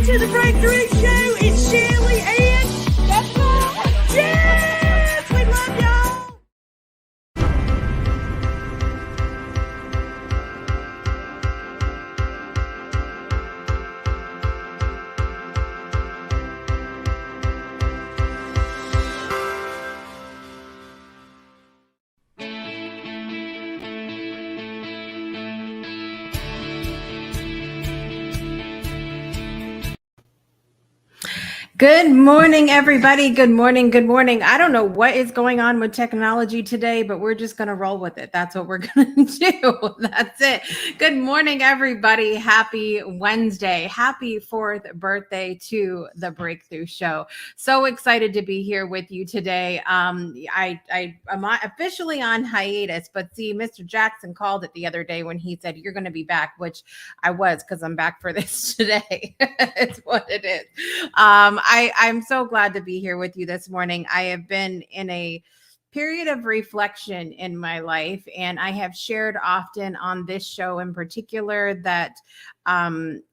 to the Breakthrough Show. It's Shirley and Deborah. Yes, we love y'all. Good morning, everybody. Good morning. Good morning. I don't know what is going on with technology today, but we're just going to roll with it. That's what we're going to do. That's it. Good morning, everybody. Happy Wednesday. Happy 4th birthday to the Breakthrough Show. So excited to be here with you today. I'm officially on hiatus, but see, Mr. Jackson called it the other day when he said, you're going to be back, which I was, because I'm back for this today. It's what it is. I'm so glad to be here with you this morning. I have been in a period of reflection in my life, and I have shared often on this show in particular that, I'm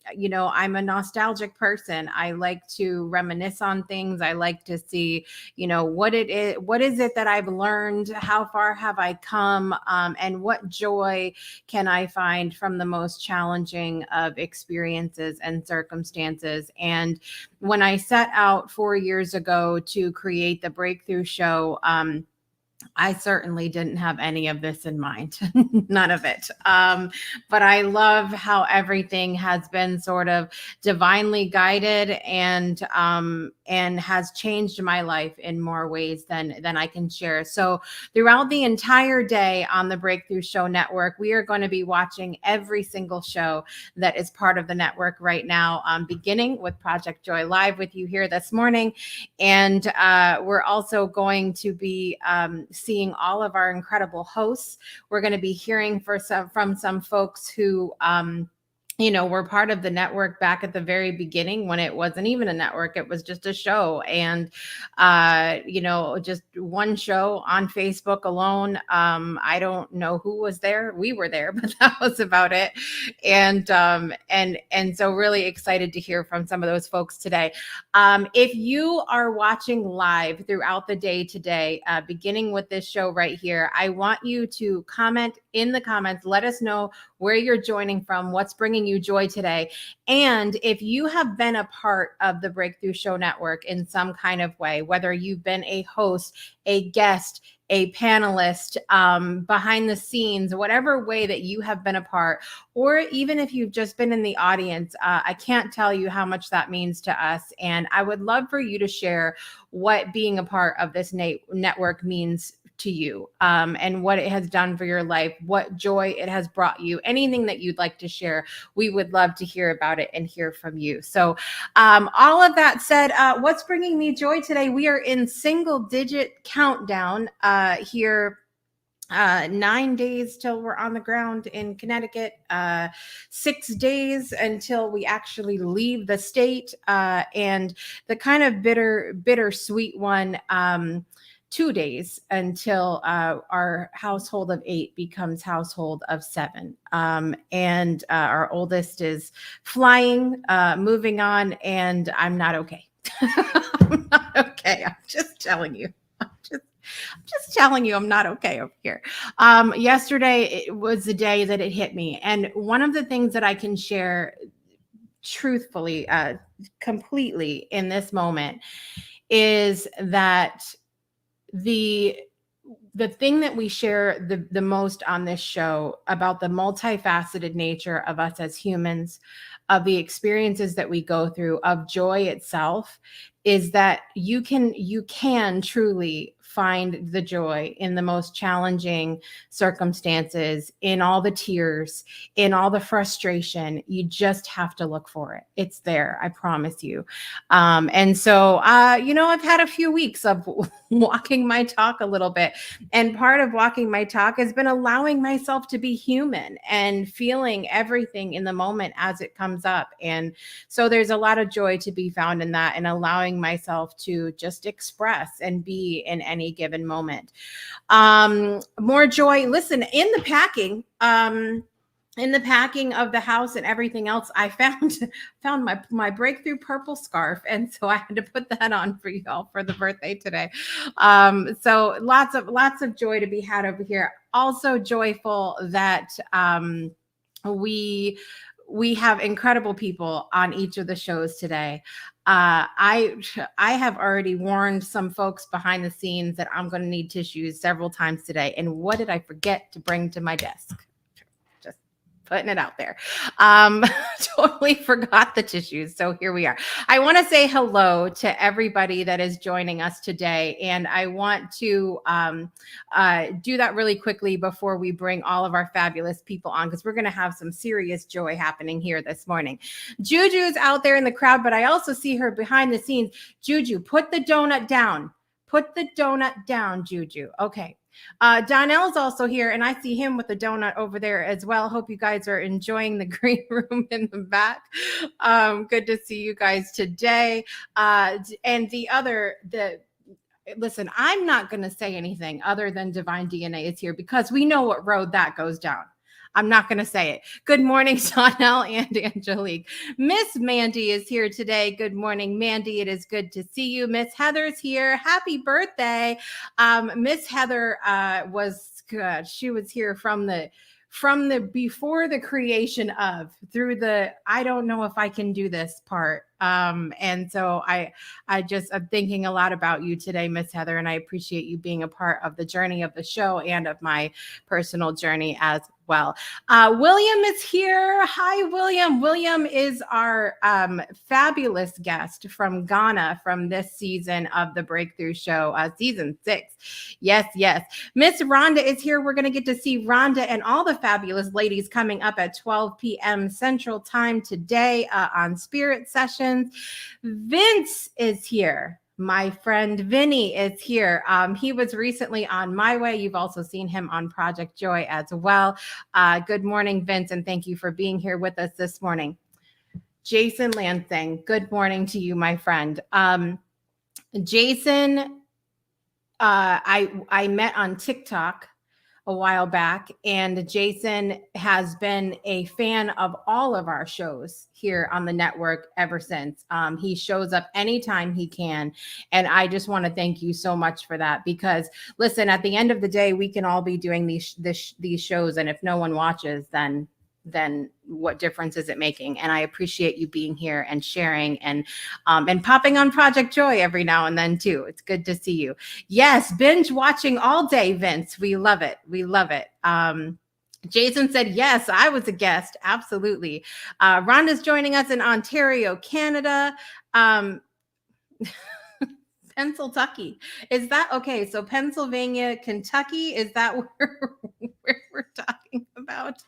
a nostalgic person. I like to reminisce on things. I like to see, what is it that I've learned? How far have I come? And what joy can I find from the most challenging of experiences and circumstances? And when I set out 4 years ago to create the Breakthrough Show, I certainly didn't have any of this in mind, none of it. But I love how everything has been sort of divinely guided and has changed my life in more ways than I can share. So throughout the entire day on the Breakthrough Show Network, we are going to be watching every single show that is part of the network right now, beginning with Project Joy Live with you here this morning. And we're also going to be seeing all of our incredible hosts. We're going to be hearing from some folks who were part of the network back at the very beginning when it wasn't even a network. It was just a show. And, just one show on Facebook alone. I don't know who was there. We were there, but that was about it. And so really excited to hear from some of those folks today. If you are watching live throughout the day today, beginning with this show right here, I want you to comment in the comments. Let us know where you're joining from, what's bringing you joy today. And if you have been a part of the Breakthrough Show Network in some kind of way, whether you've been a host, a guest, a panelist, behind the scenes, whatever way that you have been a part, or even if you've just been in the audience, I can't tell you how much that means to us. And I would love for you to share what being a part of this network means to you, and what it has done for your life, what joy it has brought you, anything that you'd like to share. We would love to hear about it and hear from you. So all of that said, what's bringing me joy today? We are in single digit countdown here. 9 days till we're on the ground in Connecticut, 6 days until we actually leave the state, and the kind of bittersweet one, 2 days until our household of 8 becomes household of 7. And our oldest is flying, moving on, and I'm not okay. I'm not okay. I'm just telling you. I'm just telling you I'm not okay over here. Yesterday, it was the day that it hit me. And one of the things that I can share truthfully, completely in this moment is that the thing that we share the most on this show about the multifaceted nature of us as humans, of the experiences that we go through, of joy itself, is that you can truly find the joy in the most challenging circumstances, in all the tears, in all the frustration. You just have to look for it. It's there, I promise you. And so, I've had a few weeks of walking my talk a little bit. And part of walking my talk has been allowing myself to be human and feeling everything in the moment as it comes up. And so there's a lot of joy to be found in that, and allowing myself to just express and be in any given moment. More joy. Listen, in the packing, in the packing of the house and everything else, I found my breakthrough purple scarf, and so I had to put that on for y'all for the birthday today. So lots of joy to be had over here. Also joyful that we have incredible people on each of the shows today. I have already warned some folks behind the scenes that I'm going to need tissues several times today. And what did I forget to bring to my desk? Putting it out there. Totally forgot the tissues. So here we are. I want to say hello to everybody that is joining us today. And I want to do that really quickly before we bring all of our fabulous people on, because we're going to have some serious joy happening here this morning. Juju's out there in the crowd, but I also see her behind the scenes. Juju, put the donut down. Put the donut down, Juju. Okay. Donnell's also here, and I see him with the donut over there as well. Hope you guys are enjoying the green room in the back. Good to see you guys today. And listen, I'm not going to say anything other than Divine DNA is here, because we know what road that goes down. I'm not going to say it. Good morning, Donnell and Angelique. Miss Mandy is here today. Good morning, Mandy. It is good to see you. Miss Heather's here. Happy birthday. Miss Heather she was here from the before the creation of, through the I don't know if I can do this part. And so I'm thinking a lot about you today, Miss Heather, and I appreciate you being a part of the journey of the show and of my personal journey as well. William is here. Hi, William. William is our fabulous guest from Ghana from this season of the Breakthrough Show, season 6. Yes, yes. Miss Rhonda is here. We're going to get to see Rhonda and all the fabulous ladies coming up at 12 p.m. Central Time today on Spirit Sessions. Vince is here. My friend Vinny is here. He was recently on My Way. You've also seen him on Project Joy as well. Good morning, Vince, and thank you for being here with us this morning. Jason Lansing, good morning to you, my friend. Jason, I met on TikTok a while back, and Jason has been a fan of all of our shows here on the network ever since. He shows up anytime he can, and I just want to thank you so much for that, because listen, at the end of the day, we can all be doing these shows, and if no one watches, then what difference is it making? And I appreciate you being here and sharing and popping on Project Joy every now and then too. It's good to see you. Yes, binge watching all day, Vince. We love it. We love it. Jason said, yes, I was a guest. Absolutely. Rhonda's joining us in Ontario, Canada. Pennsylvania. Is that okay? So Pennsylvania, Kentucky, is that where we're talking about?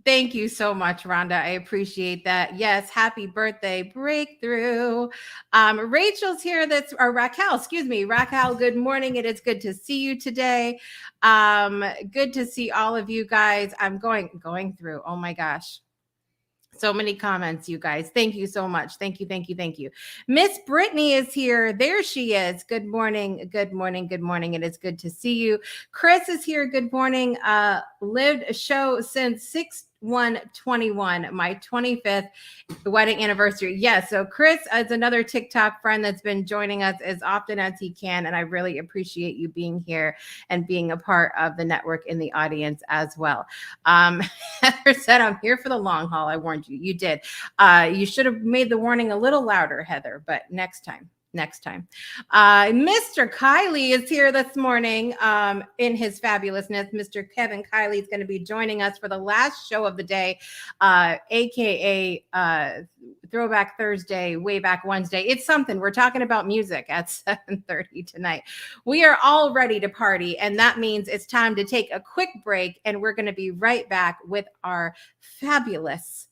Thank you so much, Rhonda. I appreciate that. Yes, happy birthday, Breakthrough. Rachel's here. Raquel, excuse me. Raquel, good morning. It is good to see you today. Good to see all of you guys. I'm going through. Oh my gosh. So many comments, you guys. Thank you so much. Thank you, thank you, thank you. Miss Brittany is here. There she is. Good morning. Good morning. Good morning. It is good to see you. Chris is here. Good morning. Lived a show since 6/1/21, my 25th wedding anniversary. Yes. So Chris is another TikTok friend that's been joining us as often as he can. And I really appreciate you being here and being a part of the network in the audience as well. Heather said, I'm here for the long haul. I warned you. You did. You should have made the warning a little louder, Heather, but next time. Mr. Kiley is here this morning in his fabulousness. Mr. Kevin Kiley is going to be joining us for the last show of the day, aka Throwback Thursday, Way Back Wednesday. It's something. We're talking about music at 7:30 tonight. We are all ready to party, and that means it's time to take a quick break, and we're going to be right back with our fabulous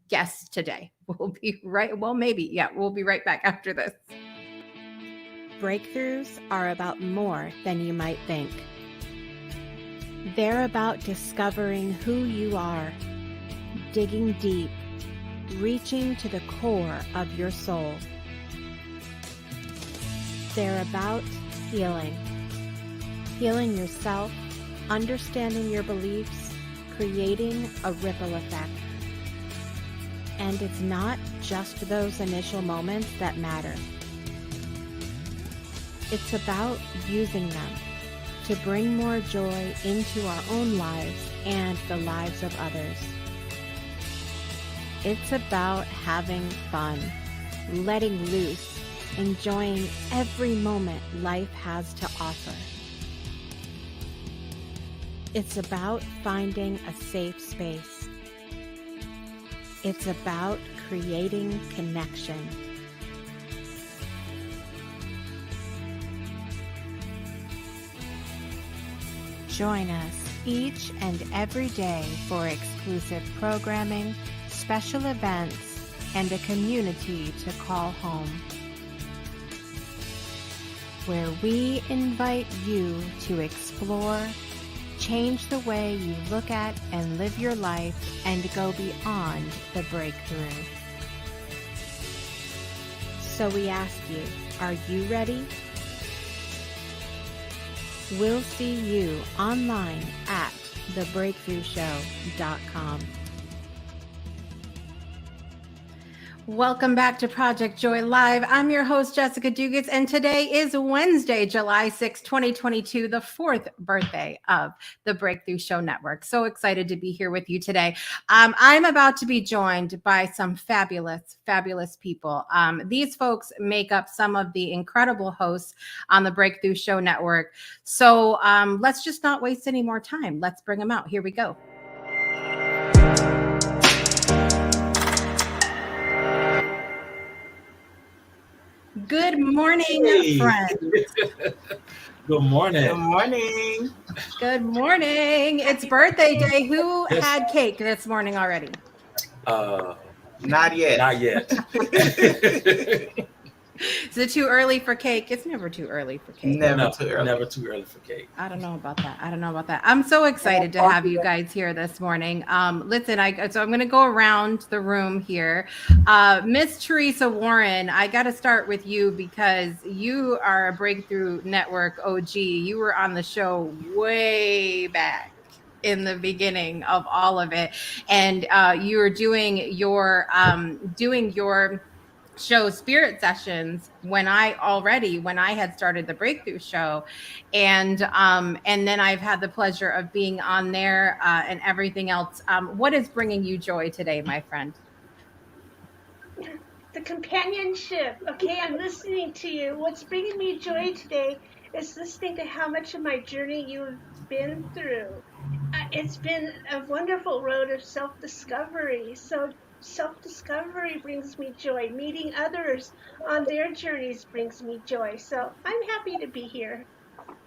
guests today. We'll be right back after this. Breakthroughs are about more than you might think. They're about discovering who you are, digging deep, reaching to the core of your soul. They're about healing yourself, understanding your beliefs, creating a ripple effect. And it's not just those initial moments that matter. It's about using them to bring more joy into our own lives and the lives of others. It's about having fun, letting loose, enjoying every moment life has to offer. It's about finding a safe space. It's about creating connection. Join us each and every day for exclusive programming, special events, and a community to call home, where we invite you to explore, change the way you look at and live your life, and go beyond the breakthrough. So we ask you, are you ready? We'll see you online at thebreakthroughshow.com. Welcome back to Project Joy Live. I'm your host, Jessica Dugas, and today is Wednesday, July 6, 2022, the 4th birthday of the Breakthrough Show Network. So excited to be here with you today. I'm about to be joined by some fabulous, fabulous people. These folks make up some of the incredible hosts on the Breakthrough Show Network. So let's just not waste any more time. Let's bring them out. Here we go. Good morning, friend. Good morning. Good morning. Good morning. It's birthday day. Who had cake this morning already? Not yet. Not yet. Is it too early for cake? It's never too early for cake. Never too early. Never too early for cake. I don't know about that. I'm so excited to have you guys here this morning. Listen, so I'm going to go around the room here. Miss Teresa Warren, I got to start with you because you are a Breakthrough Network OG. You were on the show way back in the beginning of all of it, and you were doing your show Spirit Sessions when I had started the Breakthrough Show, and then I've had the pleasure of being on there and everything else. What is bringing you joy today, my friend? The companionship. Okay, I'm listening to you. What's bringing me joy today is listening to how much of my journey you've been through. It's been a wonderful road of self-discovery. So self-discovery brings me joy. Meeting others on their journeys brings me joy. So I'm happy to be here.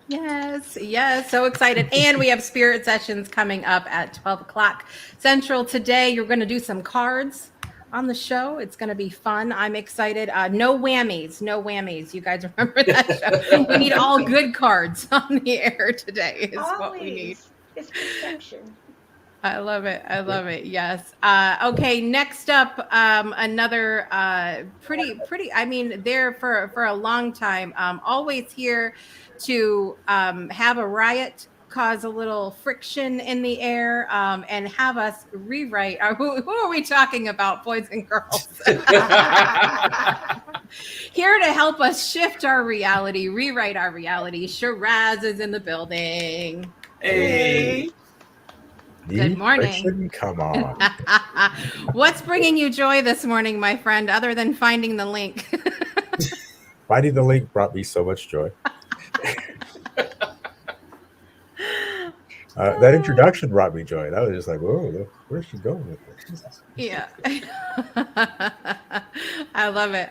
Yes, so excited. And we have Spirit Sessions coming up at 12 o'clock Central today. You're going to do some cards on the show. It's going to be fun. I'm excited. No whammies. You guys remember that show? We need all good cards on the air today is Always. what we need. It's perception. I love it. Yes. Okay. Next up, another pretty. I mean, there for a long time. Always here to have a riot, cause a little friction in the air, and have us rewrite. Who are we talking about, boys and girls? Here to help us shift our reality, rewrite our reality. Shiraz is in the building. Hey. Good morning. Come on. What's bringing you joy this morning, my friend, other than finding the link? Finding the link brought me so much joy. That introduction brought me joy. That was just like, whoa, where's she going with this? Jesus. Yeah. I love it.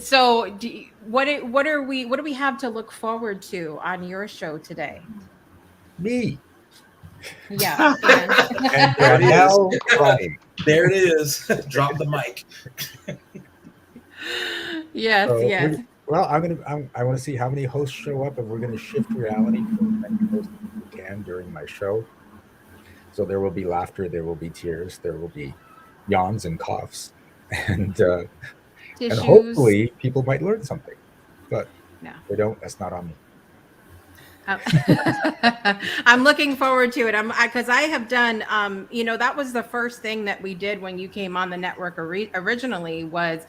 So what do we have to look forward to on your show today? Me. Yeah. And Danielle Ryan. There it is. Drop the mic. Yes. Well, I want to see how many hosts show up, and we're going to shift reality for as many hosts as we can during my show. So there will be laughter, there will be tears, there will be yawns and coughs, and hopefully people might learn something. But if they don't, that's not on me. Uh, I'm looking forward to it. Because I have done, that was the first thing that we did when you came on the network originally was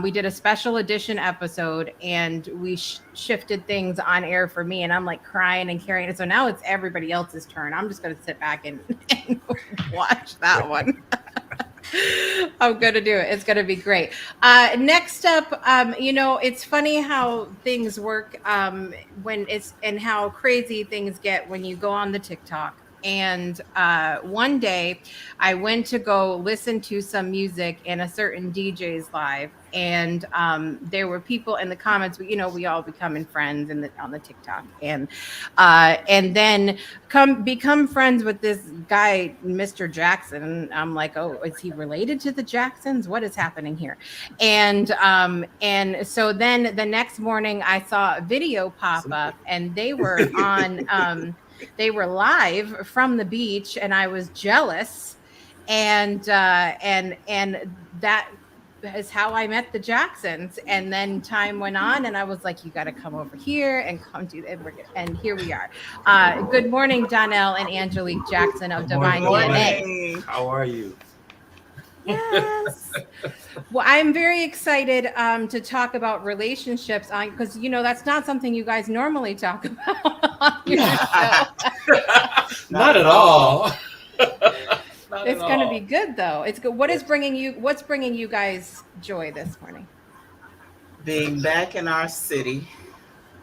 we did a special edition episode and we shifted things on air for me. And I'm like crying and carrying it. So now it's everybody else's turn. I'm just going to sit back and, and watch that one. I'm gonna do it. It's gonna be great. Next up, it's funny how things work when it's and how crazy things get when you go on the TikTok. And one day I went to go listen to some music in a certain DJ's live, and there were people in the comments. We all becoming friends on the TikTok, and then become friends with this guy, Mr. Jackson. I'm like, oh, is he related to the Jacksons? What is happening here? And so then the next morning I saw a video pop up and they were on they were live from the beach and I was jealous. And that is how I met the Jacksons. And then time went on and I was like, you got to come over here and come do it. And here we are. Good morning, Donnell and Angelique Jackson of Divine DNA. How are you? Yes. Well, I'm very excited to talk about relationships because that's not something you guys normally talk about on your show. Not at all. It's going to be good though. It's good. What's bringing you guys joy this morning? Being back in our city,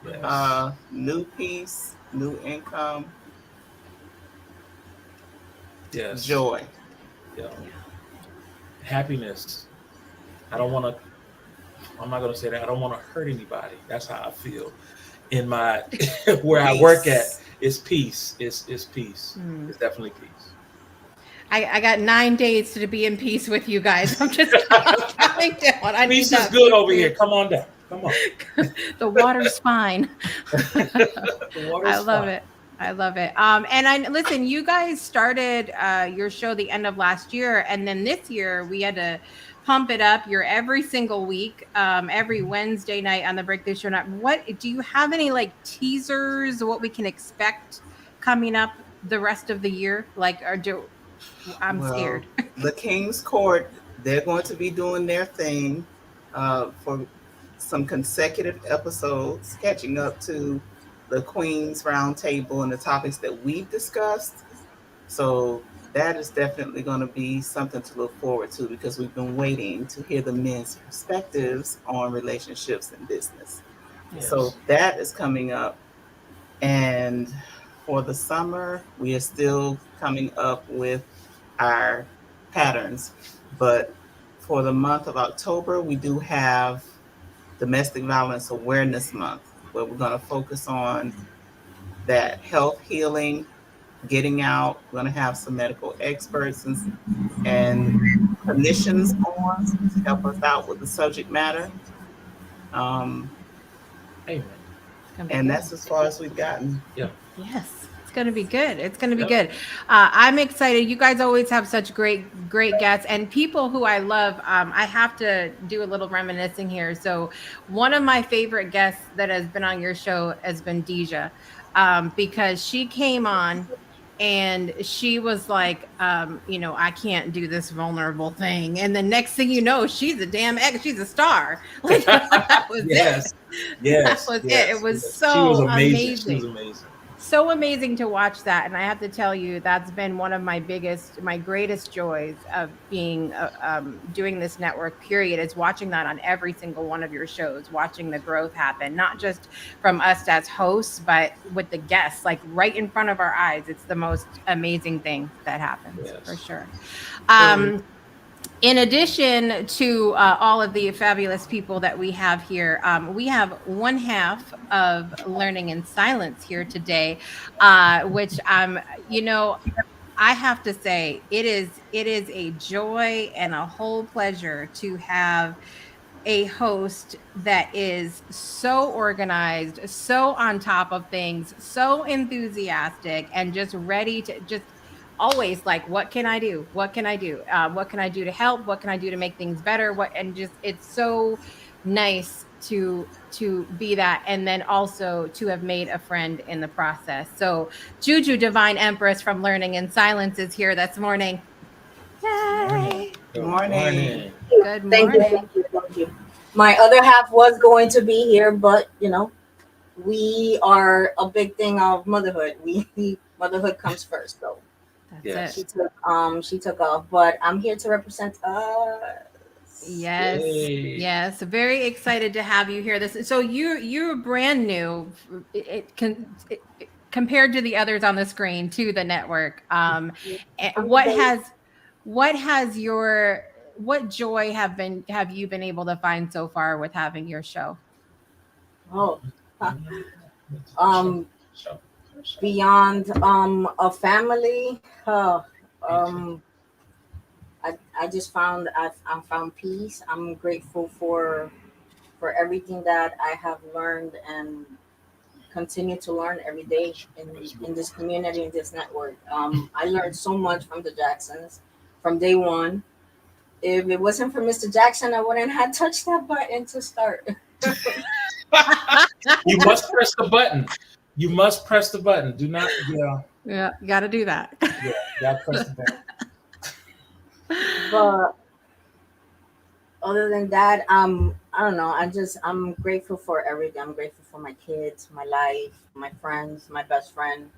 Yes. new peace, new income, Yes. joy. Yeah. Happiness. I'm not going to say that. I don't want to hurt anybody. That's how I feel. In my where peace. I work at, it's peace. It's peace. It's definitely peace. I got 9 days to be in peace with you guys. I'm just counting down. Peace is good over here. Come on down. Come on. The water's fine. I love it. I love it. And listen, you guys started your show the end of last year, and then this year we had to pump it up. You're every single week, every Wednesday night on the Breakthrough Show. What do you have any like teasers? What we can expect coming up the rest of the year? I'm scared. The King's Court, they're going to be doing their thing for some consecutive episodes, catching up to the Queen's Roundtable and the topics that we've discussed. So that is definitely going to be something to look forward to because we've been waiting to hear the men's perspectives on relationships and business. Yes. So that is coming up. And for the summer, we are still coming up with our patterns. But for the month of October, we do have Domestic Violence Awareness Month, where we're going to focus on that health healing, getting out. We're going to have some medical experts and clinicians on to help us out with the subject matter. Amen. And that's as far as we've gotten. Yeah. Yes. It's going to be good. It's going to be good. I'm excited. You guys always have such great guests and people who I love. I have to do a little reminiscing here. So one of my favorite guests that has been on your show has been Deja, because she came on and she was like, I can't do this vulnerable thing. And the next thing you know, she's a star. Like that was yes. it. Yes. That was yes. it. It was yes. so She was amazing. She was amazing. So amazing to watch that. And I have to tell you, that's been one of my greatest joys of being, doing this network, period, is watching that on every single one of your shows, watching the growth happen, not just from us as hosts, but with the guests, like right in front of our eyes. It's the most amazing thing that happens, for sure. In addition to all of the fabulous people that we have here, we have one half of Learning in Silence here today, which I have to say it is a joy and a whole pleasure to have a host that is so organized, so on top of things, so enthusiastic, and just ready to just always like, what can I do? What can I do? What can I do to help? What can I do to make things better? It's so nice to be that, and then also to have made a friend in the process. So Juju, Divine Empress from Learning in Silence, is here this morning. Yay! Good Morning. Good Thank you, morning. thank you, thank you. My other half was going to be here, but we are a big thing of motherhood. Motherhood comes first, so That's Yes. it. she took off. But I'm here to represent us. Yes, Yay. yes. Very excited to have you here. So you're brand new. Compared to the others on the screen to the network. What joy have you been able to find so far with having your show? Oh, um, beyond a family. I just I found peace. I'm grateful for everything that I have learned and continue to learn every day in this community, in this network. I learned so much from the Jacksons from day one. If it wasn't for Mr. Jackson, I wouldn't have touched that button to start. You must press the button. You must press the button. Do not, Yeah, you got to do that. you gotta press the button. But other than that, I don't know. I'm grateful for everything. I'm grateful for my kids, my life, my friends, my best friend.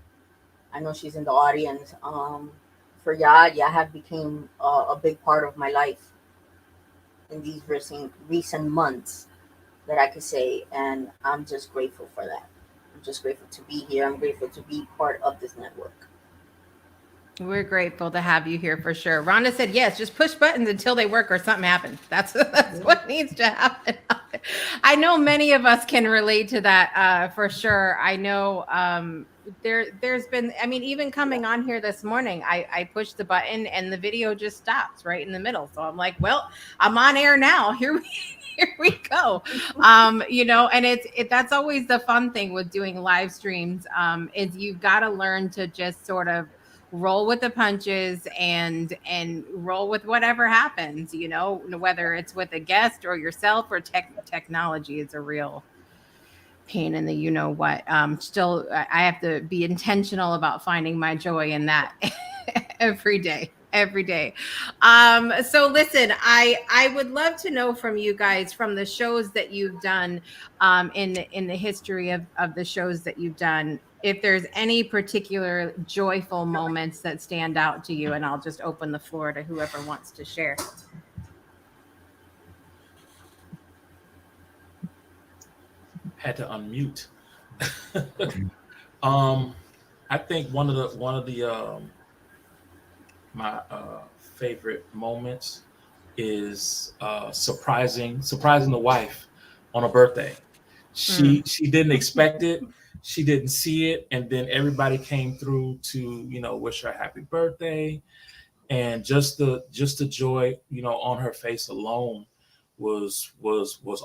I know she's in the audience. For Yad, have became a big part of my life in these recent months that I could say, and I'm just grateful for that. I'm just grateful to be here. I'm grateful to be part of this network. We're grateful to have you here for sure. Rhonda said, yes, just push buttons until they work or something happens. That's what needs to happen. I know many of us can relate to that for sure. I know there's been, I mean, even coming on here this morning, I pushed the button and the video just stops right in the middle. So I'm like, well, I'm on air now. Here we go. And that's always the fun thing with doing live streams, is you've got to learn to just sort of roll with the punches and roll with whatever happens, whether it's with a guest or yourself, or technology is a real pain in the what. Still, I have to be intentional about finding my joy in that every day. So listen, I would love to know from you guys, from the shows that you've done, in the history of the shows that you've done, if there's any particular joyful moments that stand out to you, and I'll just open the floor to whoever wants to share. Had to unmute. I think one of the my favorite moments is surprising the wife on a birthday. She didn't expect it. She didn't see it, and then everybody came through to wish her a happy birthday, and just the joy on her face alone was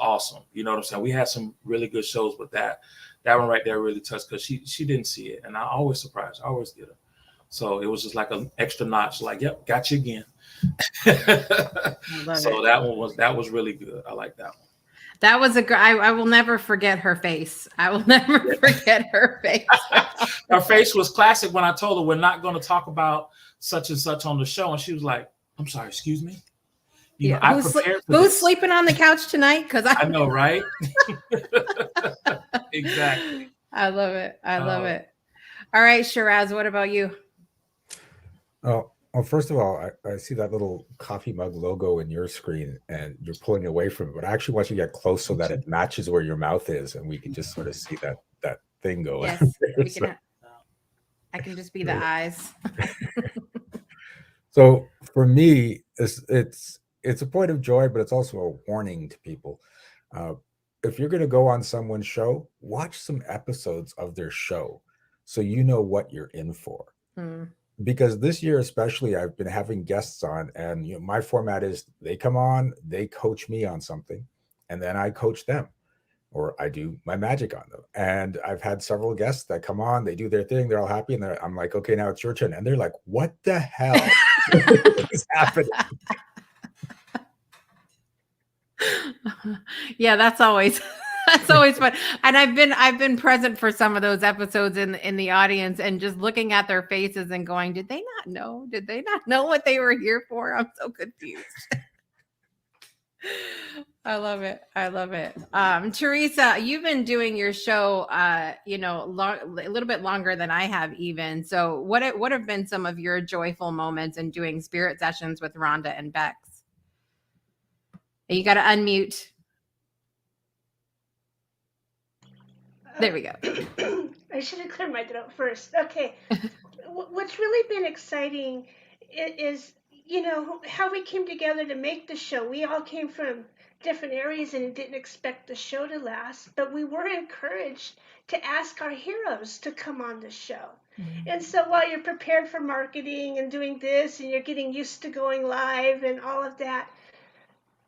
awesome. You know what I'm saying? We had some really good shows, but that one right there really touched, because she didn't see it, and I always surprise her. I always get her. So it was just like an extra notch, like, yep, got you again. So that was really good. I like that one. That was I will never forget her face. I will never forget her face. Her face was classic when I told her we're not going to talk about such and such on the show, and she was like, "I'm sorry, excuse me." I prepared for who's sleeping on the couch tonight? Because I know, right? Exactly. I love it. I love it. All right, Shiraz, what about you? Oh, well, first of all, I see that little coffee mug logo in your screen, and you're pulling away from it. But I actually want you to get close so that it matches where your mouth is, and we can just sort of see that thing go. Yes, we can. I can just be the eyes. So for me, it's a point of joy, but it's also a warning to people. If you're going to go on someone's show, watch some episodes of their show so you know what you're in for. Because this year especially, I've been having guests on, and my format is they come on, they coach me on something, and then I coach them, or I do my magic on them. And I've had several guests that come on, they do their thing, they're all happy, and I'm like, okay, now it's your turn. And they're like, what the hell is happening? Yeah, that's always that's always fun. And I've been present for some of those episodes in the audience and just looking at their faces and going, did they not know? Did they not know what they were here for? I'm so confused. I love it. I love it. Teresa, you've been doing your show, a little bit longer than I have even. So what have been some of your joyful moments in doing spirit sessions with Rhonda and Bex? You got to unmute. There we go. I should have cleared my throat first. Okay. What's really been exciting is, how we came together to make the show. We all came from different areas and didn't expect the show to last, but we were encouraged to ask our heroes to come on the show. And so while you're prepared for marketing and doing this and you're getting used to going live and all of that,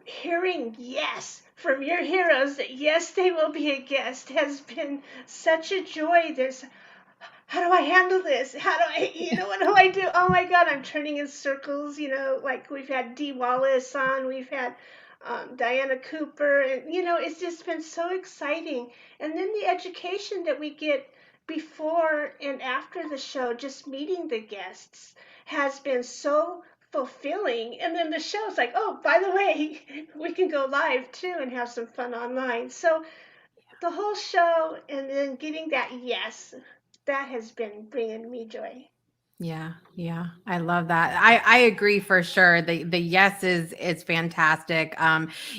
hearing yes from your heroes that yes, they will be a guest has been such a joy. There's how do I handle this? How do what do I do? Oh my God, I'm turning in circles. Like we've had Dee Wallace on, we've had Diana Cooper, and it's just been so exciting. And then the education that we get before and after the show, just meeting the guests, has been so fulfilling. And then the show's like, oh, by the way, we can go live too and have some fun online. So the whole show and then getting that yes, that has been bringing me joy. Yeah, I love that. I agree for sure. The yes is fantastic.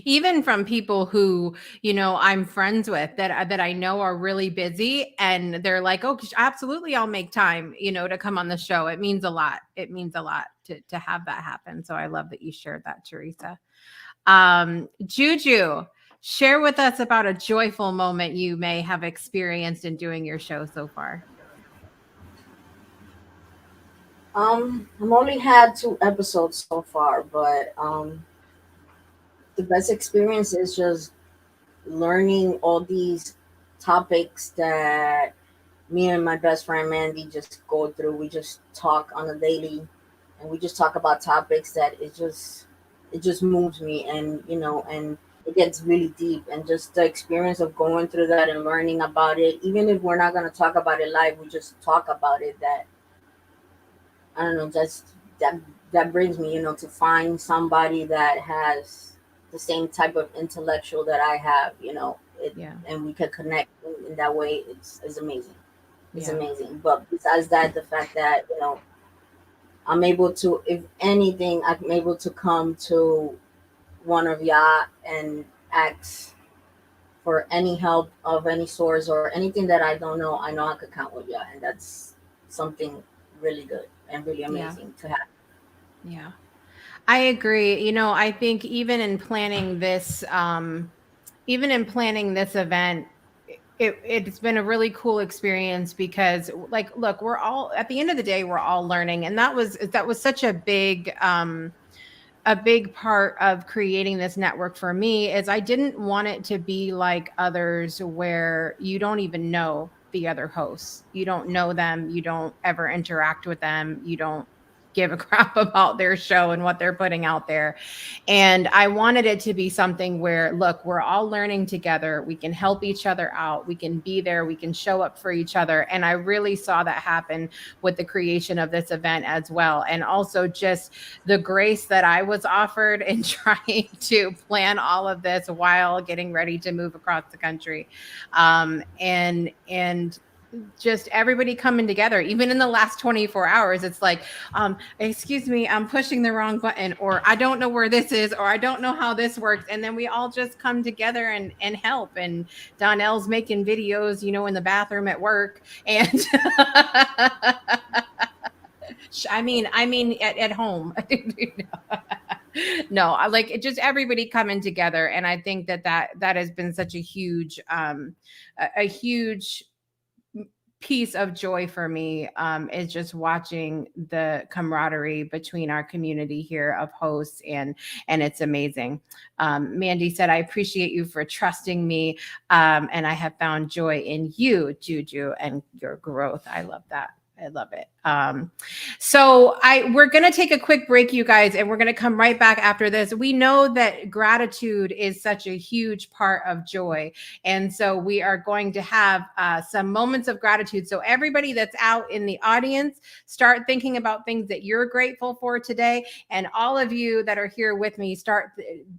Even from people who I'm friends with that I know are really busy, and they're like, oh, absolutely, I'll make time to come on the show. It means a lot. It means a lot to have that happen. So I love that you shared that, Teresa. Juju, share with us about a joyful moment you may have experienced in doing your show so far. I've only had 2 episodes so far, but the best experience is just learning all these topics that me and my best friend Mandy just go through. We just talk on a daily, and we just talk about topics that it just moves me, and it gets really deep. And just the experience of going through that and learning about it, even if we're not going to talk about it live, we just talk about it. That I don't know, just that brings me, to find somebody that has the same type of intellectual that I have, Yeah. and we could connect in that way. It's amazing. It's Yeah. amazing. But besides that, the fact that I'm able to, if anything, I'm able to come to one of y'all and ask for any help of any source or anything that I don't know. I know I could count with y'all, and that's something really good and really amazing to have. Yeah, I agree. I think even in planning this event, it's been a really cool experience because look, we're all, at the end of the day, we're all learning. And that was such a big part of creating this network for me, is I didn't want it to be like others where you don't even know the other hosts. You don't know them. You don't ever interact with them. You don't give a crap about their show and what they're putting out there. And I wanted it to be something where, look, we're all learning together. We can help each other out. We can be there. We can show up for each other. And I really saw that happen with the creation of this event as well. And also just the grace that I was offered in trying to plan all of this while getting ready to move across the country. And just everybody coming together. Even in the last 24 hours, it's like, excuse me, I'm pushing the wrong button, or I don't know where this is, or I don't know how this works. And then we all just come together and help. And Donnell's making videos, in the bathroom at work. And I mean, at home. No, I like it, just everybody coming together. And I think that has been such a huge, a huge piece of joy for me, is just watching the camaraderie between our community here of hosts, and it's amazing. Mandy said, I appreciate you for trusting me, and I have found joy in you, Juju, and your growth. I love that. I love it. So we're going to take a quick break, you guys, and we're going to come right back after this. We know that gratitude is such a huge part of joy. And so we are going to have some moments of gratitude. So everybody that's out in the audience, start thinking about things that you're grateful for today. And all of you that are here with me, start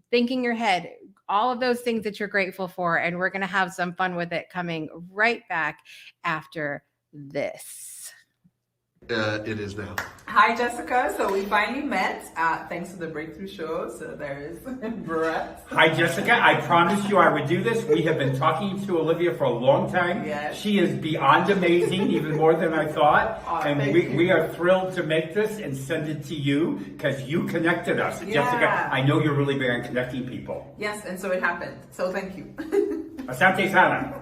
thinking your head, all of those things that you're grateful for. And we're going to have some fun with it coming right back after this. It is now. Hi, Jessica. So we finally met thanks to the Breakthrough Show. So there's Brett. Hi, Jessica. I promised you I would do this. We have been talking to Olivia for a long time. Yes. She is beyond amazing, even more than I thought. Oh, and we are thrilled to make this and send it to you because you connected us. Yeah. Jessica, I know you're really big on connecting people. Yes, and so it happened. So thank you. Asante Sana.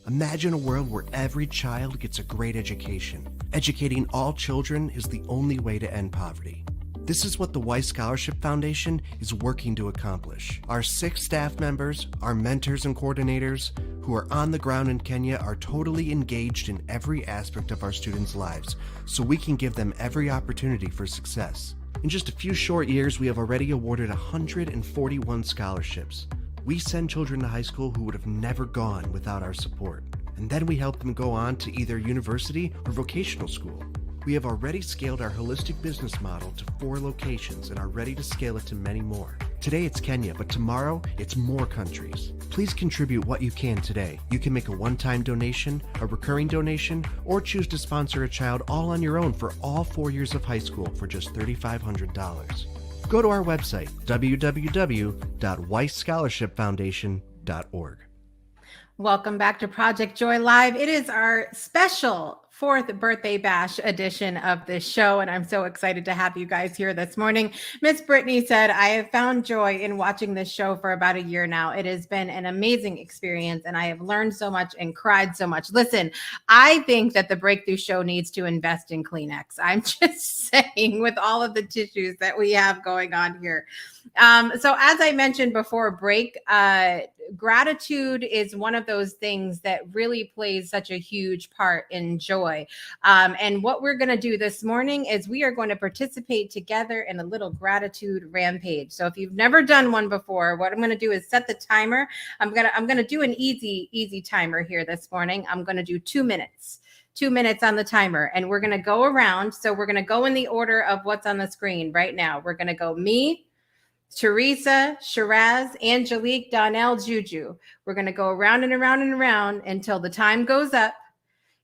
Imagine a world where every child gets a great education. Educating all children is the only way to end poverty. This is what the Weiss Scholarship Foundation is working to accomplish. Our 6 staff members, our mentors and coordinators, who are on the ground in Kenya, are totally engaged in every aspect of our students' lives, so we can give them every opportunity for success. In just a few short years, we have already awarded 141 scholarships. We send children to high school who would have never gone without our support. And then we help them go on to either university or vocational school. We have already scaled our holistic business model to 4 locations and are ready to scale it to many more. Today it's Kenya, but tomorrow it's more countries. Please contribute what you can today. You can make a one-time donation, a recurring donation, or choose to sponsor a child all on your own for all 4 years of high school for just $3,500. Go to our website, www.weissscholarshipfoundation.org. Welcome back to Project Joy Live. It is our special 4th birthday bash edition of this show, and I'm so excited to have you guys here this morning. Miss Brittany said, I have found joy in watching this show for about a year now. It has been an amazing experience, and I have learned so much and cried so much. Listen, I think that the Breakthrough Show needs to invest in Kleenex. I'm just saying, with all of the tissues that we have going on here. So as I mentioned before break, gratitude is one of those things that really plays such a huge part in joy. And what we're going to do this morning is we are going to participate together in a little gratitude rampage. So if you've never done one before, what I'm going to do is set the timer. I'm going to do an easy timer here this morning. I'm going to do 2 minutes. 2 minutes on the timer, and we're going to go around. So we're going to go in the order of what's on the screen right now. We're going to go me, Teresa, Shiraz, Angelique, Donnell, Juju. We're going to go around and around and around until the time goes up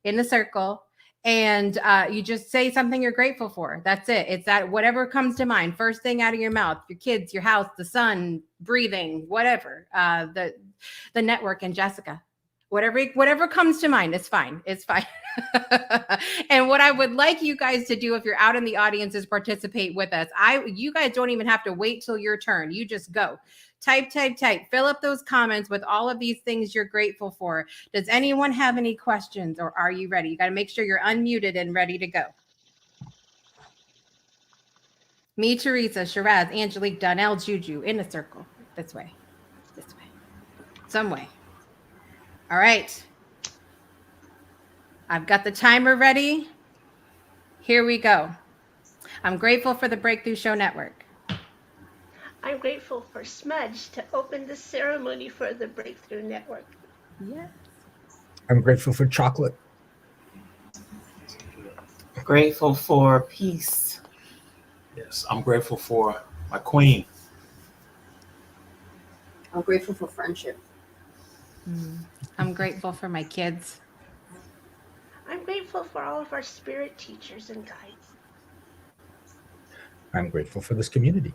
in the circle. And you just say something you're grateful for. That's it. It's that whatever comes to mind. First thing out of your mouth, your kids, your house, the sun, breathing, whatever, the network and Jessica. Whatever comes to mind, it's fine. It's fine. And what I would like you guys to do if you're out in the audience is participate with us. You guys don't even have to wait till your turn. You just go. Type. Fill up those comments with all of these things you're grateful for. Does anyone have any questions, or are you ready? You got to make sure you're unmuted and ready to go. Me, Teresa, Shiraz, Angelique, Donnell, Juju, in a circle. This way. Some way. All right. I've got the timer ready. Here we go. I'm grateful for the Breakthrough Show Network. I'm grateful for Smudge to open the ceremony for the Breakthrough Network. Yes. I'm grateful for chocolate. Grateful for peace. Yes, I'm grateful for my queen. I'm grateful for friendship. I'm grateful for my kids. I'm grateful for all of our spirit teachers and guides. I'm grateful for this community.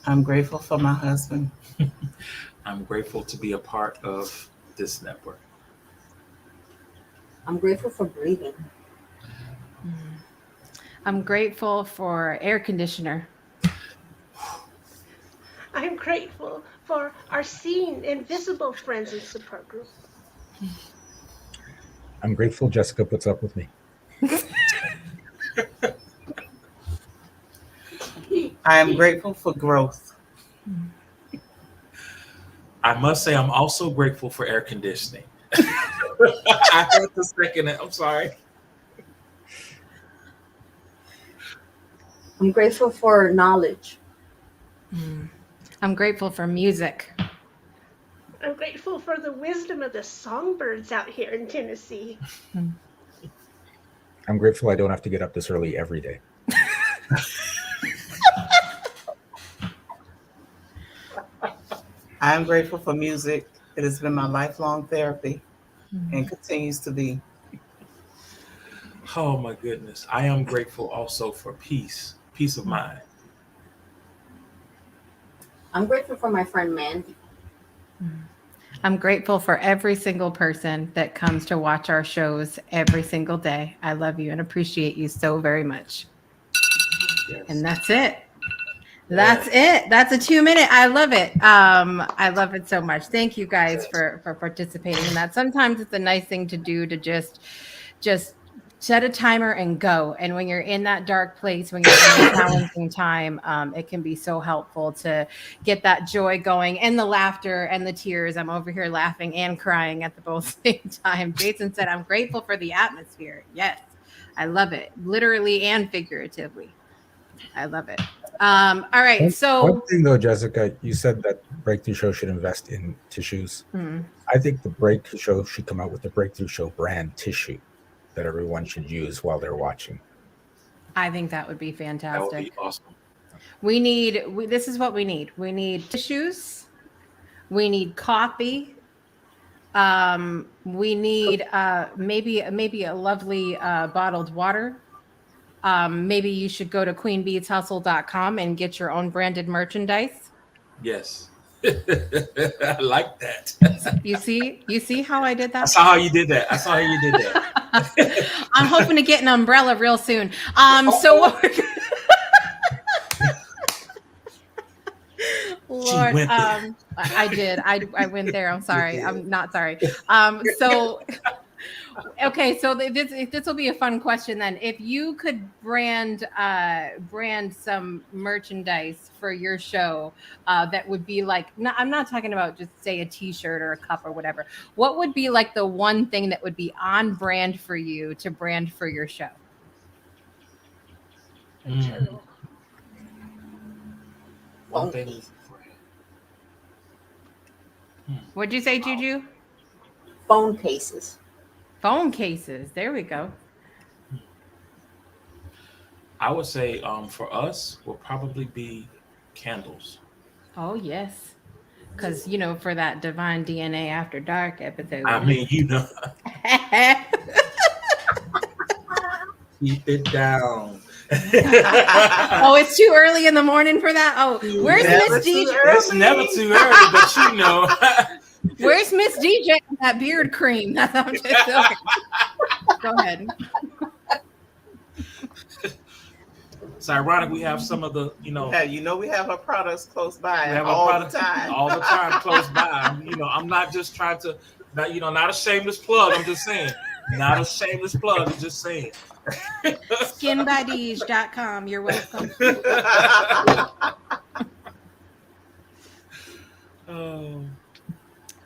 I'm grateful for my husband. I'm grateful to be a part of this network. I'm grateful for breathing. I'm grateful for air conditioner. I'm grateful for our seen invisible friends and support group. I'm grateful Jessica puts up with me. I am grateful for growth. I must say, I'm also grateful for air conditioning. I heard the second. I'm sorry. I'm grateful for knowledge. I'm grateful for music. I'm grateful for the wisdom of the songbirds out here in Tennessee. I'm grateful I don't have to get up this early every day. I am grateful for music. It has been my lifelong therapy and continues to be. Oh my goodness. I am grateful also for peace of mind. I'm grateful for my friend Mandy. I'm grateful for every single person that comes to watch our shows every single day. I love you and appreciate you so very much. Yes. And that's it. That's it. That's a 2-minute. I love it. I love it so much. Thank you guys for participating in that. Sometimes it's a nice thing to do to just set a timer and go. And when you're in that dark place, when you're in a challenging time, it can be so helpful to get that joy going and the laughter and the tears. I'm over here laughing and crying at the both same time. Jason said, I'm grateful for the atmosphere. Yes, I love it. Literally and figuratively. I love it. All right. One So thing though, Jessica, you said that Breakthrough Show should invest in tissues. hmm, I think the Breakthrough Show should come out with the Breakthrough Show brand tissue that everyone should use while they're watching. I think that would be That would fantastic. be awesome. This is what we need. We need tissues. We need coffee. We need maybe a lovely bottled water. Maybe you should go to queenbeeshustle.com and get your own branded merchandise. Yes. I like that. You see how I did I that? saw how you did that. I saw how you did that. I'm hoping to get an umbrella real soon. So what we're Lord, went there. I did. I went there. I'm sorry. I'm not sorry. So okay, so this will be a fun question then. If you could brand some merchandise for your show, that would be like, I'm not talking about just say a T-shirt or a cup or whatever. What would be like the one thing that would be on brand for you to brand for your show? One thing. What'd you say, Juju? Phone cases. Phone cases. There we go. I would say for us will probably be candles. Oh yes, because for that Divine DNA After Dark episode. I mean, keep it down. Oh, it's too early in the morning for that. Oh, where's Miss DJ? It's never too early, but Where's Miss DJ and that beard cream? I'm just okay. Go ahead. It's ironic we have some of the, we have our products close by we have all our products the time. all the time close by. I'm not just trying to, not a shameless plug. I'm just saying, not a shameless plug. I'm just saying. Skinbydege.com. You're welcome.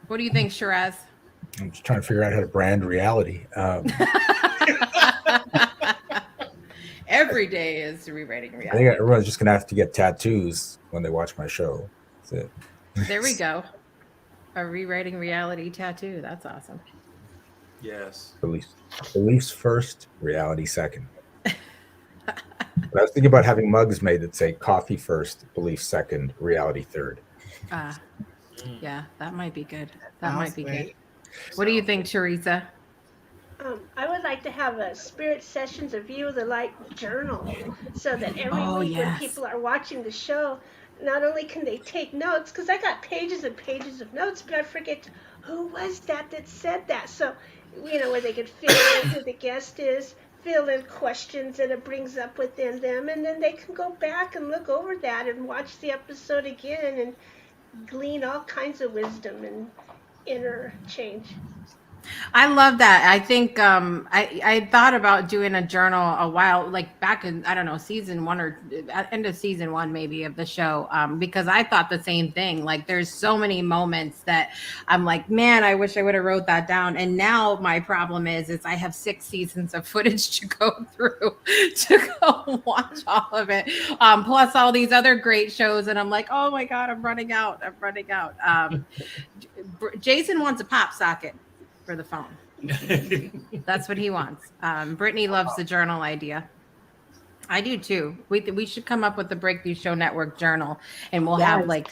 What do you think, Shiraz? I'm just trying to figure out how to brand reality. Every day is rewriting reality. I think everyone's just going to have to get tattoos when they watch my show. That's it. There we go. A rewriting reality tattoo. That's awesome. Yes. Beliefs first, reality second. But I was thinking about having mugs made that say coffee first, belief second, reality third. Yeah, that might be good. That might be good. What do you think, Teresa? I would like to have a Spirit Sessions, a View of the Light journal, so that every week when people are watching the show, not only can they take notes, because I got pages and pages of notes, but I forget who was that said that. So, where they could fill in who the guest is, fill in questions that it brings up within them, and then they can go back and look over that and watch the episode again and glean all kinds of wisdom and inner change. I love that. I think I thought about doing a journal a while, like back in, I don't know, season one or end of season one maybe of the show, because I thought the same thing. Like there's so many moments that I'm like, man, I wish I would have wrote that down. And now my problem is I have 6 seasons of footage to go through to go watch all of it, plus all these other great shows. And I'm like, oh my God, I'm running out. I'm running out. Jason wants a pop socket for the phone. That's what he wants. Brittany loves the journal idea. I do too. We should come up with the Breakthrough Show Network journal, and we'll have Yes. like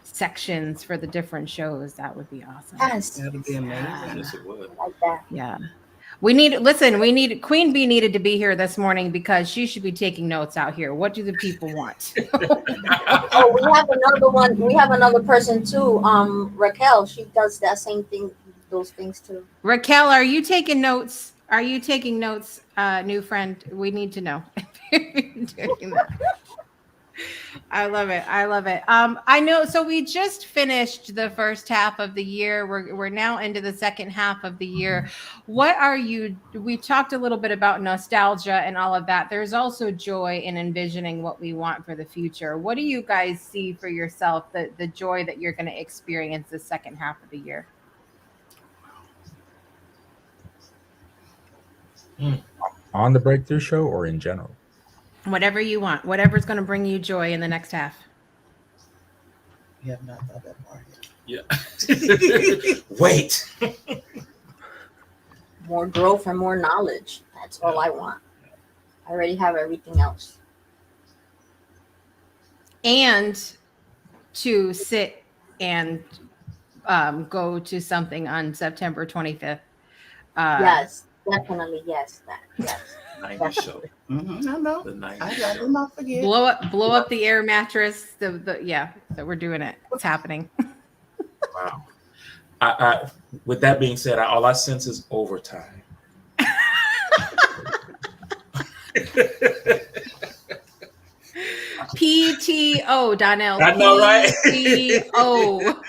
sections for the different shows. That would be awesome. Yes. That'd be amazing. Yes, it would. Like that. Yeah. We need Queen Bee needed to be here this morning because she should be taking notes out here. What do the people want? Oh, we have another one. We have another person too. Raquel. She does that same thing. Those things too. Raquel, are you taking notes? Are you taking notes, new friend? We need to know. I love it. I love it. I know. So we just finished the first half of the year. We're now into the second half of the year. What are you? We talked a little bit about nostalgia and all of that. There's also joy in envisioning what we want for the future. What do you guys see for yourself? The joy that you're going to experience the second half of the year. On the Breakthrough Show or in general? Whatever you want. Whatever's going to bring you joy in the next half. You have not thought that far yet. Yeah. Wait. More growth and more knowledge. That's all I want. I already have everything else. And to sit and go to something on September 25th. Yes, definitely. Yes, that. Yes. 90s show. Mm-hmm. I know. The 90s I show. did not forget. Blow up the air mattress. So we're doing it. It's happening. Wow. I with that being said, all I sense is overtime. PTO, Donnell. I know, right? PTO.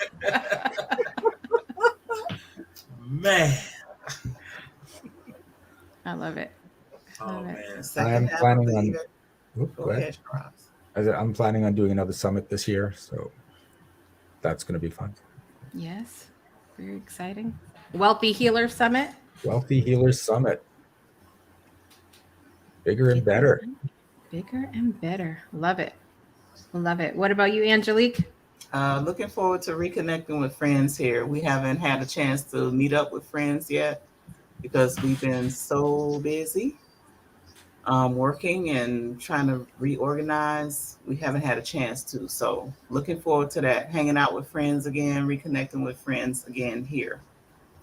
Man. I love it. Oh man. Second I'm half planning of the on- year. Oop, Go go ahead. ahead, Ross. I'm planning on doing another summit this year, so that's going to be fun. Yes. Very exciting. Wealthy Healer Summit. Wealthy Healers Summit. Bigger and better. Bigger and better. Love it. Love it. What about you, Angelique? Looking forward to reconnecting with friends here. We haven't had a chance to meet up with friends yet because we've been so busy working and trying to reorganize. We haven't had a chance to. So looking forward to that, hanging out with friends again, reconnecting with friends again here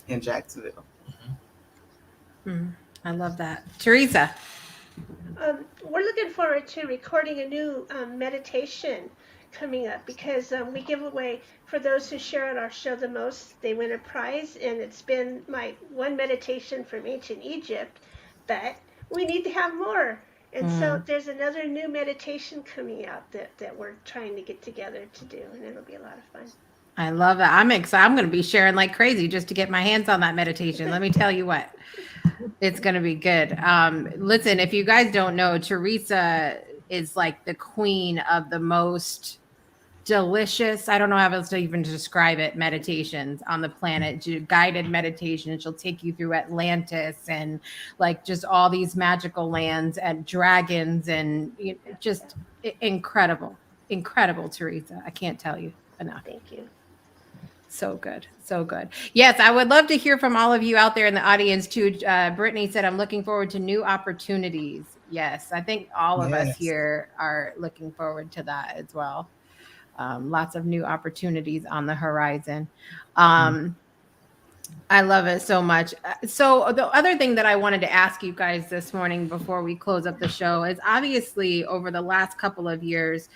in Jacksonville. I love that. Teresa. We're looking forward to recording a new meditation coming up because we give away, for those who share on our show the most, they win a prize, and it's been my one meditation from ancient Egypt, but we need to have more. And so there's another new meditation coming out that we're trying to get together to do, and it'll be a lot of fun. I love that. I'm excited. I'm going to be sharing like crazy just to get my hands on that meditation. Let me tell you what. It's going to be good. Listen, if you guys don't know, Teresa is like the queen of the most delicious, I don't know how else to even describe it, meditations on the planet, guided meditation. She'll take you through Atlantis and like just all these magical lands and dragons and just incredible, Teresa. I can't tell you enough. Thank you. So good. So good. Yes, I would love to hear from all of you out there in the audience too. Brittany said, I'm looking forward to new opportunities. Yes, I think all of us here are looking forward to that as well. Lots of new opportunities on the horizon. I love it so much. So the other thing that I wanted to ask you guys this morning before we close up the show is obviously over the last couple of years,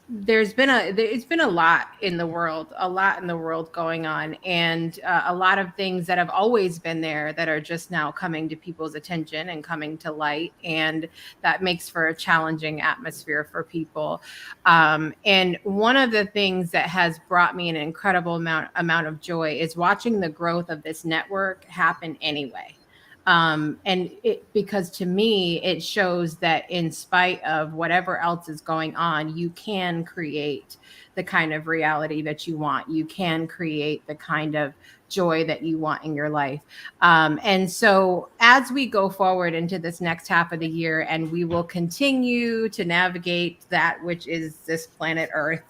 it's been a lot in the world going on, and a lot of things that have always been there that are just now coming to people's attention and coming to light, and that makes for a challenging atmosphere for people. And one of the things that has brought me an incredible amount of joy is watching the growth of this network happen anyway. And it, because to me it shows that in spite of whatever else is going on, you can create the kind of reality that you want. You can create the kind of joy that you want in your life. And so as we go forward into this next half of the year, and we will continue to navigate that which is this planet Earth,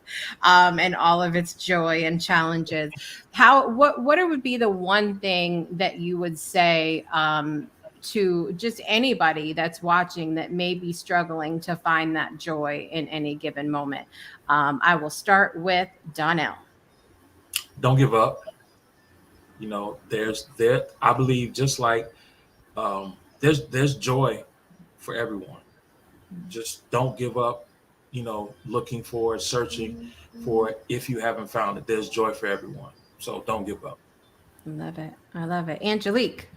and all of its joy and challenges, what would be the one thing that you would say, to just anybody that's watching that may be struggling to find that joy in any given moment? I will start with Donnell. Don't give up. There. I believe just like there's joy for everyone. Just don't give up. Looking for, searching for it. If you haven't found it, there's joy for everyone. So don't give up. Love it. I love it. Angelique.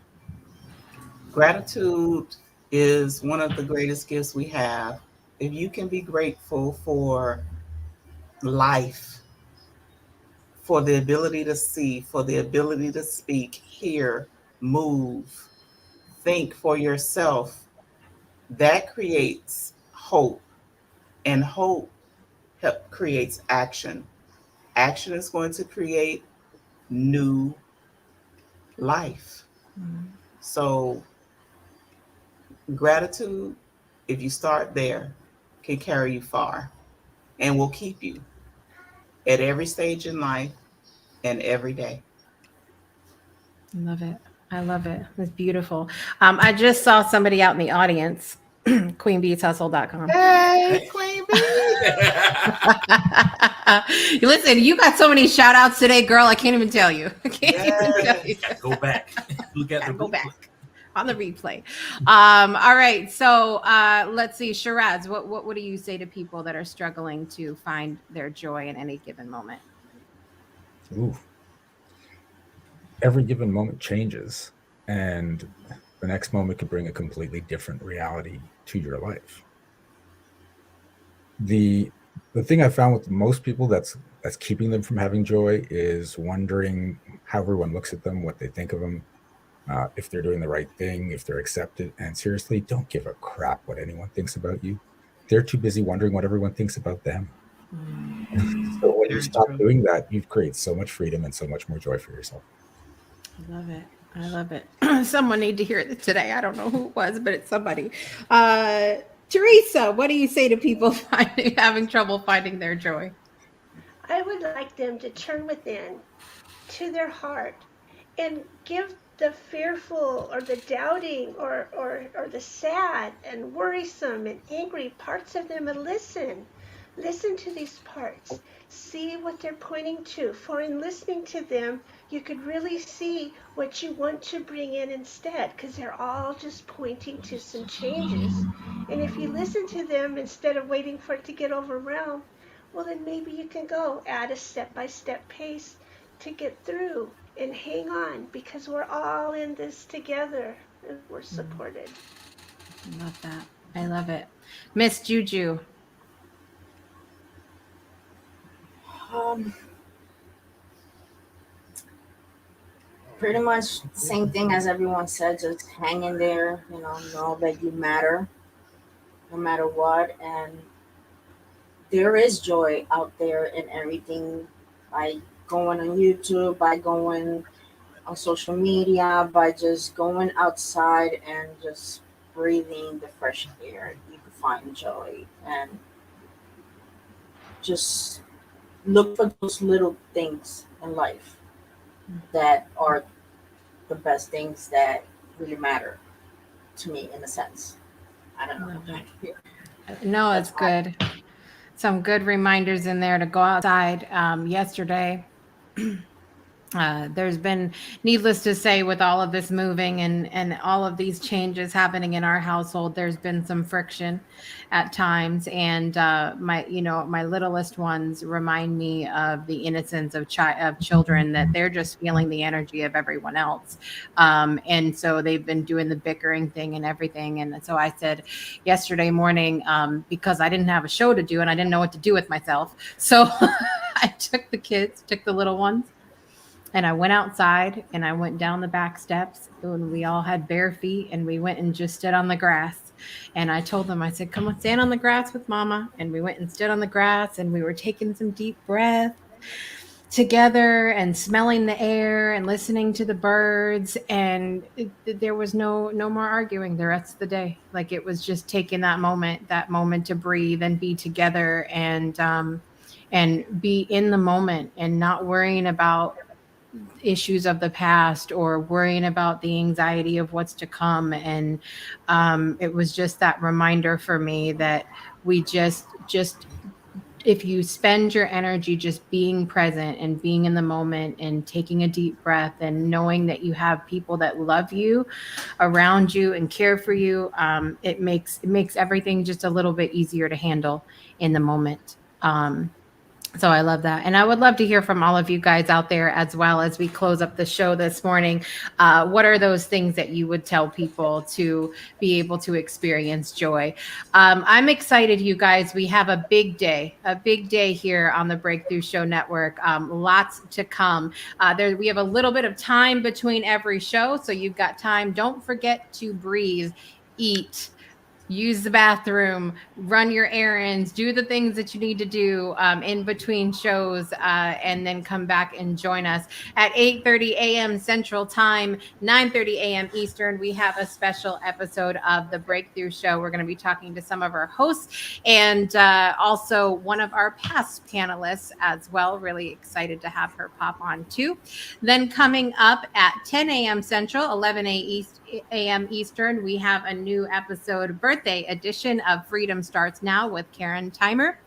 Gratitude is one of the greatest gifts we have. If you can be grateful for life, for the ability to see, for the ability to speak, hear, move, think for yourself, that creates hope. And hope creates action. Action is going to create new life. So, gratitude, if you start there, can carry you far and will keep you at every stage in life and every day. Love it. I love it. It's beautiful. I just saw somebody out in the audience, queenbeeshustle.com. Hey, Queen Bee. Listen, you got so many shout outs today, girl. I can't even tell you. I can't even tell you. Go back. Look at the Go replay. back on the replay. All right. So let's see. Shiraz, what do you say to people that are struggling to find their joy in any given moment? Ooh. Every given moment changes, and the next moment could bring a completely different reality to your life. The thing I found with most people that's keeping them from having joy is wondering how everyone looks at them, what they think of them, if they're doing the right thing, if they're accepted. And seriously, don't give a crap what anyone thinks about you. They're too busy wondering what everyone thinks about them. So when you Very stop true. doing that, you've created so much freedom and so much more joy for yourself. I love it. I love it. Someone need to hear it today. I don't know who it was, but it's somebody. Teresa, what do you say to people having trouble finding their joy? I would like them to turn within to their heart and give the fearful or the doubting or the sad and worrisome and angry parts of them a listen. Listen to these parts. See what they're pointing to. For in listening to them, you could really see what you want to bring in instead, because they're all just pointing to some changes. And if you listen to them instead of waiting for it to get overwhelmed, well, then maybe you can go at a step by step pace to get through and hang on, because we're all in this together and we're supported. I love that. I love it. Miss Juju. Um, Pretty much same thing as everyone said. Just hang in there. Know that you matter, no matter what, and there is joy out there in everything. By going on YouTube, by going on social media, by just going outside and just breathing the fresh air, you can find joy. And just look for those little things in life that are the best things that really matter to me, in a sense. I don't know. Love it. No, it's good. Some good reminders in there to go outside. Yesterday, There's been, needless to say, with all of this moving and all of these changes happening in our household, there's been some friction at times. And my littlest ones remind me of the innocence of children, that they're just feeling the energy of everyone else. And so they've been doing the bickering thing and everything. And so I said yesterday morning, because I didn't have a show to do and I didn't know what to do with myself, so I took the little ones, and I went outside and I went down the back steps, and we all had bare feet, and we went and just stood on the grass. And I told them, I said, come on, stand on the grass with mama. And we went and stood on the grass, and we were taking some deep breaths together and smelling the air and listening to the birds. And there was no more arguing the rest of the day. Like, it was just taking that moment to breathe and be together, and be in the moment and not worrying about issues of the past or worrying about the anxiety of what's to come. And it was just that reminder for me that we just if you spend your energy just being present and being in the moment and taking a deep breath and knowing that you have people that love you around you and care for you, it makes everything just a little bit easier to handle in the moment. So I love that. And I would love to hear from all of you guys out there as well as we close up the show this morning. What are those things that you would tell people to be able to experience joy? I'm excited, you guys. We have a big day here on the Breakthrough Show Network. Lots to come. We have a little bit of time between every show, so you've got time. Don't forget to breathe, eat, use the bathroom, run your errands, do the things that you need to do in between shows, and then come back and join us at 8:30 a.m. Central Time, 9:30 a.m. Eastern. We have a special episode of The Breakthrough Show. We're going to be talking to some of our hosts and also one of our past panelists as well. Really excited to have her pop on too. Then coming up at 10 a.m. Central, 11 a.m. Eastern, we have a new episode, birthday edition of Freedom Starts Now with Karen Timer.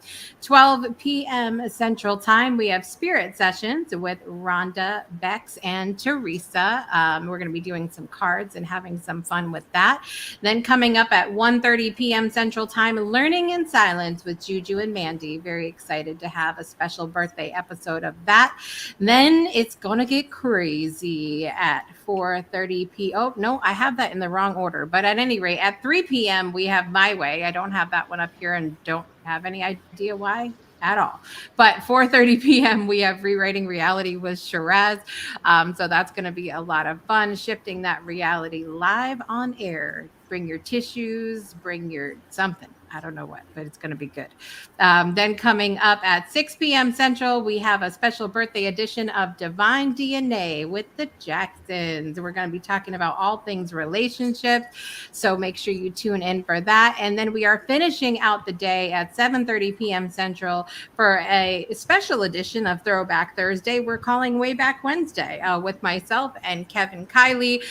12 p.m. Central Time, we have Spirit Sessions with Rhonda Bex and Teresa. We're going to be doing some cards and having some fun with that. Then coming up at 1:30 p.m. Central Time, Learning in Silence with Juju and Mandy. Very excited to have a special birthday episode of that. Then it's going to get crazy at 4:30 p.m. Oh, no, I have that in the wrong order. But at any rate, at 3 p.m., we have My Way. I don't have that one up here and don't have any idea why at all. But 4:30 p.m., we have Rewriting Reality with Shiraz. So that's going to be a lot of fun, shifting that reality live on air. Bring your tissues, bring your something. I don't know what, but it's going to be good. Then coming up at 6 p.m. Central, we have a special birthday edition of Divine DNA with the Jacksons. We're going to be talking about all things relationships. So make sure you tune in for that. And then we are finishing out the day at 7:30 p.m. Central for a special edition of Throwback Thursday. We're calling Way Back Wednesday with myself and Kevin Kiley.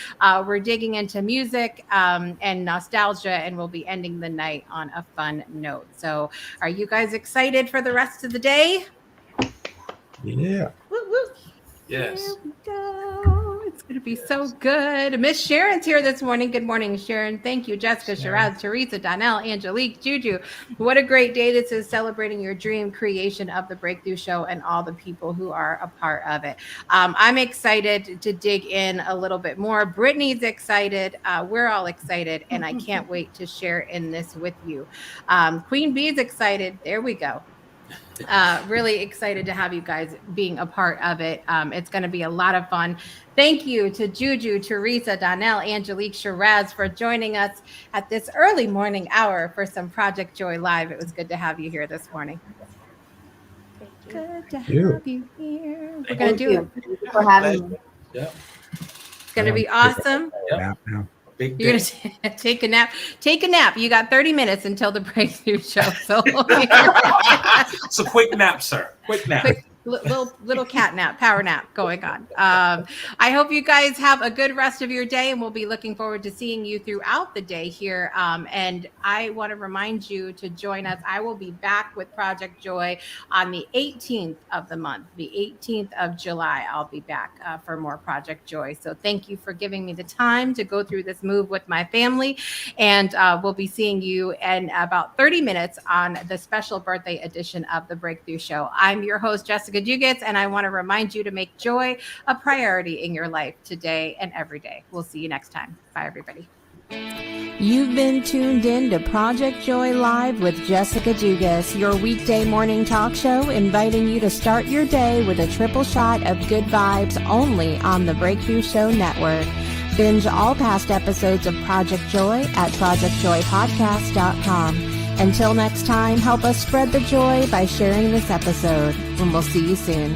We're digging into music and nostalgia, and we'll be ending the night on a fun note. So are you guys excited for the rest of the day? Yeah. Woo, woo. Yes. Here we go. It's going to be so good. Miss Sharon's here this morning. Good morning, Sharon. Thank you, Jessica, Shiraz, Teresa, Donnell, Angelique, Juju. What a great day this is, celebrating your dream creation of the Breakthrough Show and all the people who are a part of it. I'm excited to dig in a little bit more. Brittany's excited. We're all excited, and I can't wait to share in this with you. Queen Bee's excited. There we go. Really excited to have you guys being a part of it. It's going to be a lot of fun. Thank you to Juju, Teresa, Donnell, Angelique, Shiraz for joining us at this early morning hour for some Project Joy Live. It was good to have you here this morning. Thank you. Good to Thank you. have you here. We're Thank going to do you. it. Thank you for having me. Yeah. It's going to be awesome. Yep. Nap now. Big You're day. going to take a nap. Take a nap. You got 30 minutes until the Breakthrough Show. So It's a quick nap, sir. Quick nap. little cat nap, power nap going on. I hope you guys have a good rest of your day, and we'll be looking forward to seeing you throughout the day here. And I want to remind you to join us. I will be back with Project Joy on the 18th of the month, the 18th of July. I'll be back for more Project Joy. So thank you for giving me the time to go through this move with my family. And we'll be seeing you in about 30 minutes on the special birthday edition of the Breakthrough Show. I'm your host, Jessica Dugitz, and I want to remind you to make joy a priority in your life today and every day. We'll see you next time. Bye, everybody. You've been tuned in to Project Joy Live with Jessica Dugas, your weekday morning talk show, inviting you to start your day with a triple shot of good vibes only on the Breakthrough Show Network. Binge all past episodes of Project Joy at projectjoypodcast.com. Until next time, help us spread the joy by sharing this episode, and we'll see you soon.